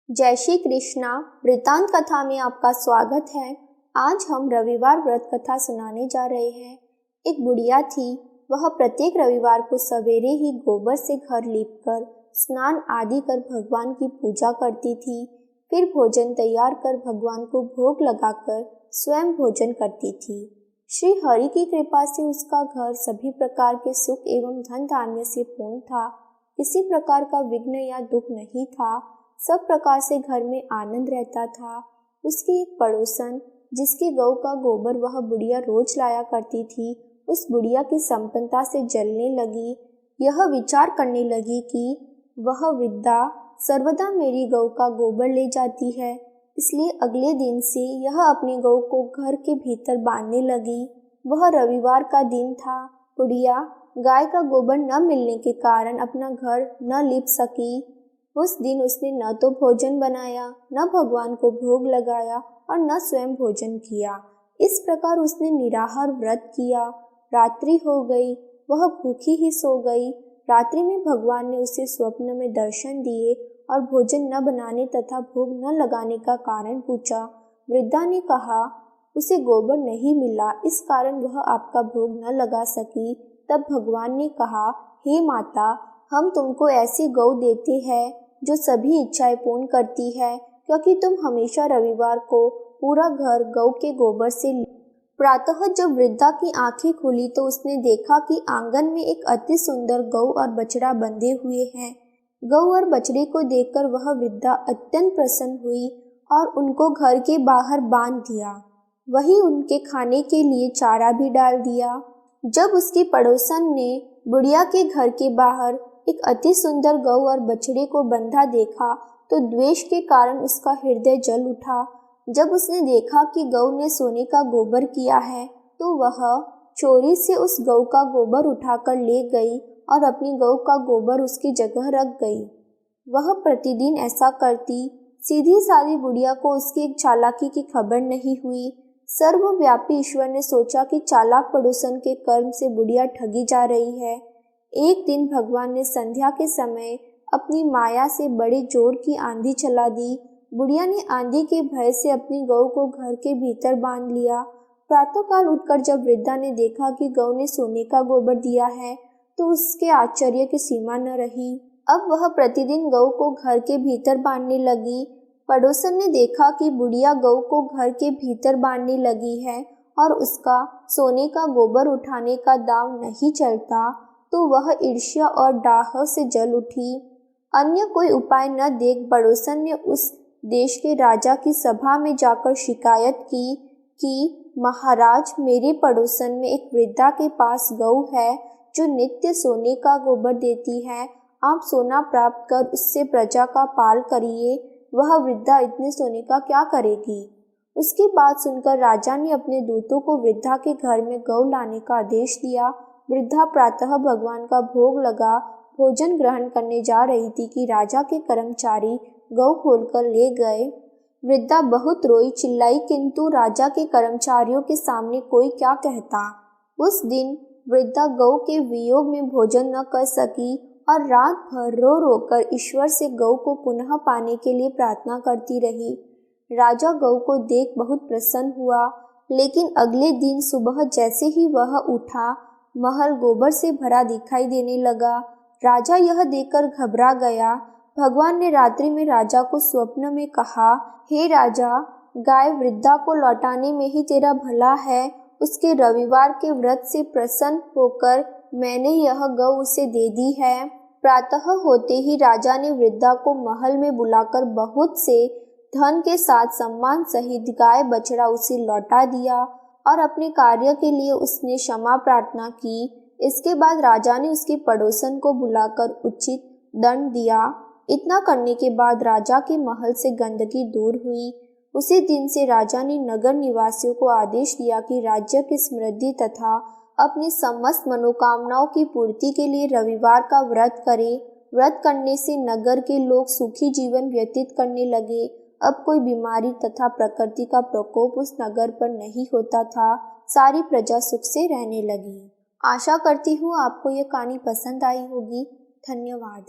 जय श्री कृष्णा। वृतांत कथा में आपका स्वागत है। आज हम रविवार व्रत कथा सुनाने जा रहे हैं। एक बुढ़िया थी। वह प्रत्येक रविवार को सवेरे ही गोबर से घर लीपकर स्नान आदि कर भगवान की पूजा करती थी। फिर भोजन तैयार कर भगवान को भोग लगाकर स्वयं भोजन करती थी। श्री हरि की कृपा से उसका घर सभी प्रकार के सुख एवं धन धान्य से पूर्ण था। किसी प्रकार का विघ्न या दुख नहीं था। सब प्रकार से घर में आनंद रहता था। उसकी एक पड़ोसन जिसकी गौ का गोबर वह बुढ़िया रोज लाया करती थी, उस बुढ़िया की संपन्नता से जलने लगी। यह विचार करने लगी कि वह वृद्धा सर्वदा मेरी गौ का गोबर ले जाती है, इसलिए अगले दिन से यह अपनी गौ को घर के भीतर बांधने लगी। वह रविवार का दिन था। बुढ़िया गाय का गोबर न मिलने के कारण अपना घर न लीप सकी। उस दिन उसने न तो भोजन बनाया, न भगवान को भोग लगाया और न स्वयं भोजन किया। इस प्रकार उसने निराहार व्रत किया। रात्रि हो गई, वह भूखी ही सो गई। रात्रि में भगवान ने उसे स्वप्न में दर्शन दिए और भोजन न बनाने तथा भोग न लगाने का कारण पूछा। वृद्धा ने कहा उसे गोबर नहीं मिला, इस कारण वह आपका भोग न लगा सकी। तब भगवान ने कहा, हे माता, हम तुमको ऐसी गौ देते हैं जो सभी इच्छाएं पूर्ण करती है, क्योंकि तुम हमेशा रविवार को पूरा घर गौ के गोबर से। प्रातः जब वृद्धा की आंखें खुली तो उसने देखा कि आंगन में एक अति सुंदर गौ और बछड़ा बंधे हुए हैं। गौ और बछड़े को देखकर वह वृद्धा अत्यंत प्रसन्न हुई और उनको घर के बाहर बांध दिया। वही उनके खाने के लिए चारा भी डाल दिया। जब उसकी पड़ोसन ने बुढ़िया के घर के बाहर एक अति सुंदर गौ और बछड़े को बंधा देखा तो द्वेष के कारण उसका हृदय जल उठा। जब उसने देखा कि गौ ने सोने का गोबर किया है तो वह चोरी से उस गौ का गोबर उठाकर ले गई और अपनी गौ का गोबर उसकी जगह रख गई। वह प्रतिदिन ऐसा करती। सीधी सादी बुढ़िया को उसकी एक चालाकी की खबर नहीं हुई। सर्वव्यापी ईश्वर ने सोचा कि चालाक पड़ोसन के कर्म से बुढ़िया ठगी जा रही है। एक दिन भगवान ने संध्या के समय अपनी माया से बड़े जोर की आंधी चला दी। बुढ़िया ने आंधी के भय से अपनी गौ को घर के भीतर बांध लिया। प्रातःकाल उठकर जब वृद्धा ने देखा कि गौ ने सोने का गोबर दिया है तो उसके आश्चर्य की सीमा न रही। अब वह प्रतिदिन गौ को घर के भीतर बांधने लगी। पड़ोसन ने देखा कि बुढ़िया गौ को घर के भीतर बांधने लगी है और उसका सोने का गोबर उठाने का दांव नहीं चलता, तो वह ईर्ष्या और डाह से जल उठी। अन्य कोई उपाय न देख पड़ोसन ने उस देश के राजा की सभा में जाकर शिकायत की कि महाराज, मेरे पड़ोसन में एक वृद्धा के पास गौ है जो नित्य सोने का गोबर देती है। आप सोना प्राप्त कर उससे प्रजा का पाल करिए। वह वृद्धा इतने सोने का क्या करेगी? उसकी बात सुनकर राजा ने अपने दूतों को वृद्धा के घर में गौ लाने का आदेश दिया। वृद्धा प्रातः भगवान का भोग लगा भोजन ग्रहण करने जा रही थी कि राजा के कर्मचारी गौ खोलकर ले गए। वृद्धा बहुत रोई चिल्लाई, किंतु राजा के कर्मचारियों के सामने कोई क्या कहता। उस दिन वृद्धा गौ के वियोग में भोजन न कर सकी और रात भर रो रो कर ईश्वर से गौ को पुनः पाने के लिए प्रार्थना करती रही। राजा गौ को देख बहुत प्रसन्न हुआ, लेकिन अगले दिन सुबह जैसे ही वह उठा, महल गोबर से भरा दिखाई देने लगा। राजा यह देखकर घबरा गया। भगवान ने रात्रि में राजा को स्वप्न में कहा, हे राजा, गाय वृद्धा को लौटाने में ही तेरा भला है। उसके रविवार के व्रत से प्रसन्न होकर मैंने यह गौ उसे दे दी है। प्रातः होते ही राजा ने वृद्धा को महल में बुलाकर बहुत से धन के साथ सम्मान सहित गाय बछड़ा उसे लौटा दिया और अपने कार्य के लिए उसने क्षमा प्रार्थना की। इसके बाद राजा ने उसके पड़ोसन को बुलाकर उचित दंड दिया। इतना करने के बाद राजा के महल से गंदगी दूर हुई। उसी दिन से राजा ने नगर निवासियों को आदेश दिया कि राज्य की समृद्धि तथा अपनी समस्त मनोकामनाओं की पूर्ति के लिए रविवार का व्रत करें। व्रत करने से नगर के लोग सुखी जीवन व्यतीत करने लगे। अब कोई बीमारी तथा प्रकृति का प्रकोप उस नगर पर नहीं होता था। सारी प्रजा सुख से रहने लगी। आशा करती हूँ आपको यह कहानी पसंद आई होगी। धन्यवाद।